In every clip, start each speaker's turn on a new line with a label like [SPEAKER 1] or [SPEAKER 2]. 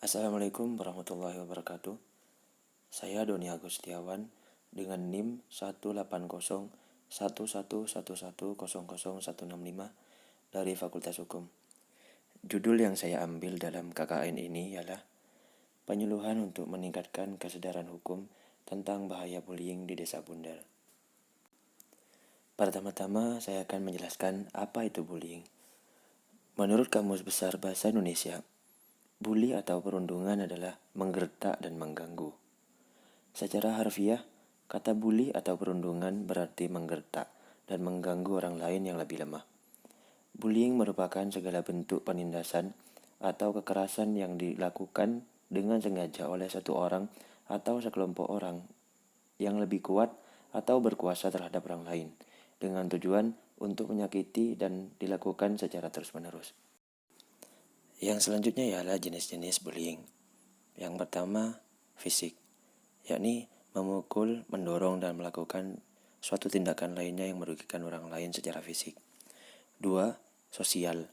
[SPEAKER 1] Assalamualaikum warahmatullahi wabarakatuh. Saya Doni Agustiawan dengan NIM 1801111100165 dari Fakultas Hukum. Judul yang saya ambil dalam KKN ini ialah Penyuluhan untuk meningkatkan kesadaran hukum tentang bahaya bullying di Desa Bundar. Pertama-tama saya akan menjelaskan apa itu bullying. Menurut Kamus Besar Bahasa Indonesia, bully atau perundungan adalah menggertak dan mengganggu. Secara harfiah, kata bully atau perundungan berarti menggertak dan mengganggu orang lain yang lebih lemah. Bullying merupakan segala bentuk penindasan atau kekerasan yang dilakukan dengan sengaja oleh satu orang atau sekelompok orang yang lebih kuat atau berkuasa terhadap orang lain, dengan tujuan untuk menyakiti dan dilakukan secara terus-menerus. Yang selanjutnya ialah jenis-jenis bullying. Yang pertama, fisik, yakni memukul, mendorong, dan melakukan suatu tindakan lainnya yang merugikan orang lain secara fisik. 2. Sosial,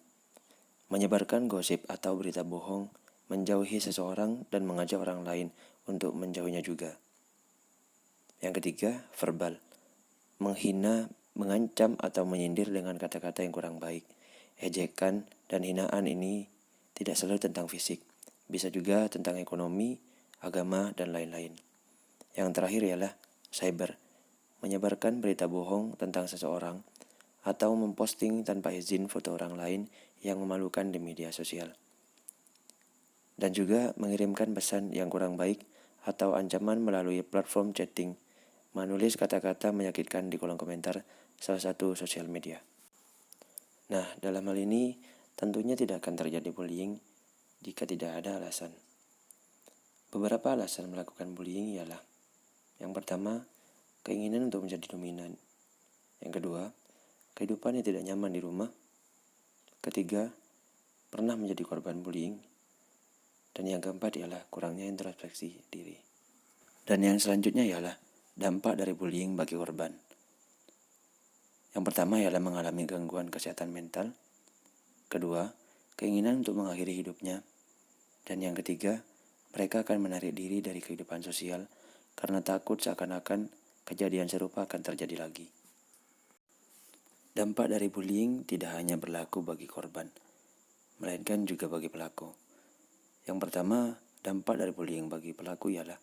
[SPEAKER 1] menyebarkan gosip atau berita bohong, menjauhi seseorang dan mengajak orang lain untuk menjauhinya juga. Yang ketiga, verbal, menghina, mengancam atau menyindir dengan kata-kata yang kurang baik. Ejekan dan hinaan ini tidak selalu tentang fisik, bisa juga tentang ekonomi, agama, dan lain-lain. Yang terakhir ialah cyber, menyebarkan berita bohong tentang seseorang atau memposting tanpa izin foto orang lain yang memalukan di media sosial. Dan juga mengirimkan pesan yang kurang baik atau ancaman melalui platform chatting, menulis kata-kata menyakitkan di kolom komentar salah satu sosial media. Nah, dalam hal ini tentunya tidak akan terjadi bullying jika tidak ada alasan. Beberapa alasan melakukan bullying ialah: yang pertama, keinginan untuk menjadi dominan. Yang kedua, kehidupan yang tidak nyaman di rumah. Ketiga, pernah menjadi korban bullying. Dan yang keempat ialah kurangnya introspeksi diri. Dan yang selanjutnya ialah dampak dari bullying bagi korban. Yang pertama ialah mengalami gangguan kesehatan mental. Kedua, keinginan untuk mengakhiri hidupnya. Dan yang ketiga, mereka akan menarik diri dari kehidupan sosial karena takut seakan-akan kejadian serupa akan terjadi lagi. Dampak dari bullying tidak hanya berlaku bagi korban, melainkan juga bagi pelaku. Yang pertama, dampak dari bullying bagi pelaku ialah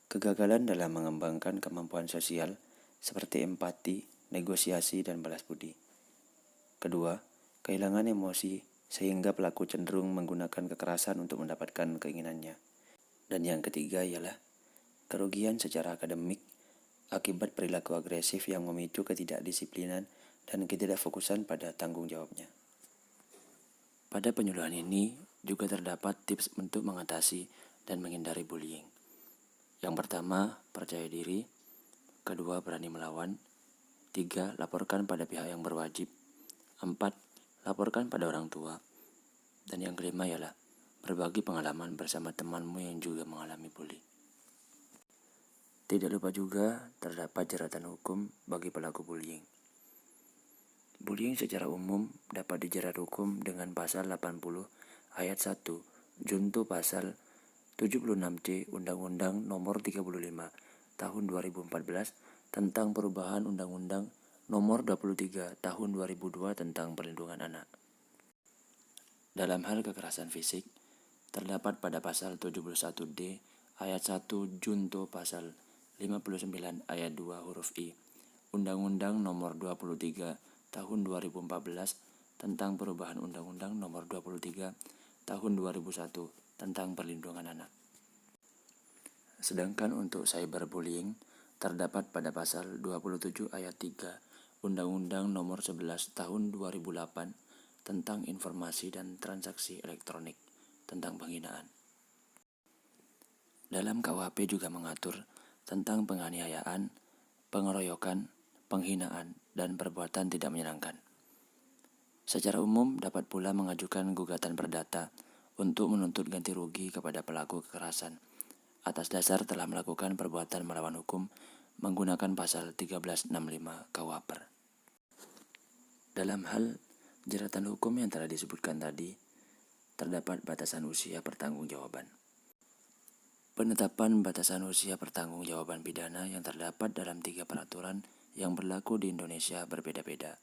[SPEAKER 1] kegagalan dalam mengembangkan kemampuan sosial seperti empati, negosiasi, dan balas budi. Kedua, kehilangan emosi sehingga pelaku cenderung menggunakan kekerasan untuk mendapatkan keinginannya. Dan yang ketiga ialah kerugian secara akademik akibat perilaku agresif yang memicu ketidakdisiplinan dan ketidakfokusan pada tanggung jawabnya. Pada penyuluhan ini juga terdapat tips untuk mengatasi dan menghindari bullying. Yang pertama, percaya diri. Kedua, berani melawan. 3. Laporkan pada pihak yang berwajib. 4. Laporkan pada orang tua. Dan yang kelima ialah berbagi pengalaman bersama temanmu yang juga mengalami bully. Tidak lupa juga terdapat jeratan hukum bagi pelaku bullying. Bullying secara umum dapat dijerat hukum dengan pasal 80 ayat 1 junto pasal 76C Undang-Undang Nomor 35 Tahun 2014 tentang perubahan Undang-Undang Nomor 23 Tahun 2002 tentang perlindungan anak. Dalam hal kekerasan fisik, terdapat pada pasal 71D ayat 1 junto pasal 59 ayat 2 huruf I Undang-Undang Nomor 23 Tahun 2014 tentang perubahan Undang-Undang Nomor 23 Tahun 2001 tentang perlindungan anak. Sedangkan untuk cyberbullying terdapat pada pasal 27 ayat 3 Undang-Undang Nomor 11 Tahun 2008 tentang informasi dan transaksi elektronik tentang penghinaan. Dalam KUHP juga mengatur tentang penganiayaan, pengeroyokan, penghinaan, dan perbuatan tidak menyenangkan. Secara umum dapat pula mengajukan gugatan perdata untuk menuntut ganti rugi kepada pelaku kekerasan atas dasar telah melakukan perbuatan melawan hukum menggunakan pasal 1365 KUHP. Dalam hal jeratan hukum yang telah disebutkan tadi, terdapat batasan usia pertanggungjawaban. Penetapan batasan usia pertanggungjawaban pidana yang terdapat dalam 3 peraturan yang berlaku di Indonesia berbeda-beda.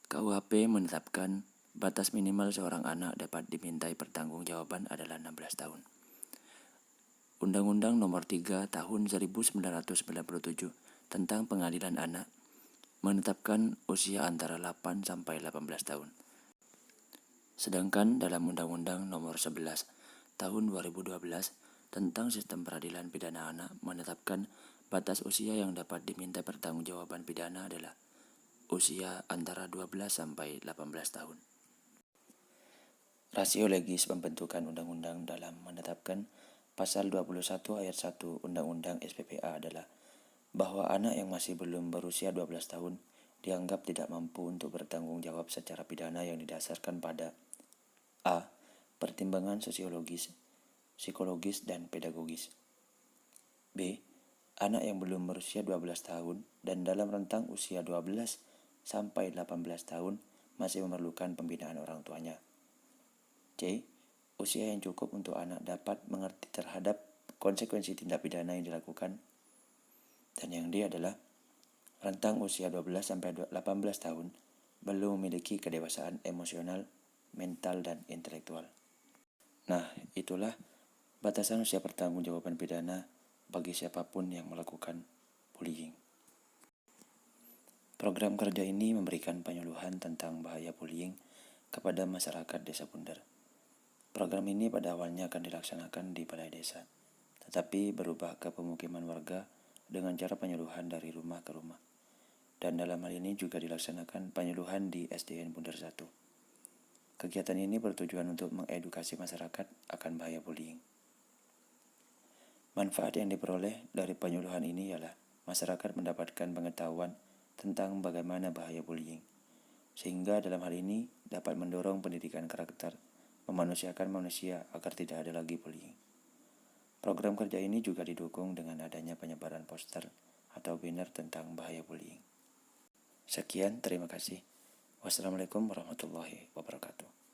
[SPEAKER 1] KUHP menetapkan batas minimal seorang anak dapat dimintai pertanggungjawaban adalah 16 tahun. Undang-Undang Nomor 3 Tahun 1997 tentang Pengadilan Anak menetapkan usia antara 8 sampai 18 tahun. Sedangkan dalam Undang-Undang Nomor 11 Tahun 2012 tentang Sistem Peradilan Pidana Anak menetapkan batas usia yang dapat diminta pertanggungjawaban pidana adalah usia antara 12 sampai 18 tahun. Rasio legis pembentukan undang-undang dalam menetapkan Pasal 21 ayat 1 Undang-Undang SPPA adalah bahwa anak yang masih belum berusia 12 tahun dianggap tidak mampu untuk bertanggung jawab secara pidana yang didasarkan pada A. Pertimbangan sosiologis, psikologis, dan pedagogis. B. Anak yang belum berusia 12 tahun dan dalam rentang usia 12 sampai 18 tahun masih memerlukan pembinaan orang tuanya. C. Usia yang cukup untuk anak dapat mengerti terhadap konsekuensi tindak pidana yang dilakukan. Dan yang D adalah rentang usia 12 sampai 18 tahun belum memiliki kedewasaan emosional, mental, dan intelektual. Nah, itulah batasan usia pertanggungjawaban pidana bagi siapapun yang melakukan bullying. Program kerja ini memberikan penyuluhan tentang bahaya bullying kepada masyarakat Desa Bundar. Program ini pada awalnya akan dilaksanakan di balai desa, tetapi berubah ke pemukiman warga dengan cara penyuluhan dari rumah ke rumah. Dan dalam hal ini juga dilaksanakan penyuluhan di SDN Bundar 1. Kegiatan ini bertujuan untuk mengedukasi masyarakat akan bahaya bullying. Manfaat yang diperoleh dari penyuluhan ini ialah masyarakat mendapatkan pengetahuan tentang bagaimana bahaya bullying, sehingga dalam hal ini dapat mendorong pendidikan karakter, memanusiakan manusia agar tidak ada lagi bullying. Program kerja ini juga didukung dengan adanya penyebaran poster atau banner tentang bahaya bullying. Sekian, terima kasih. Wassalamualaikum warahmatullahi wabarakatuh.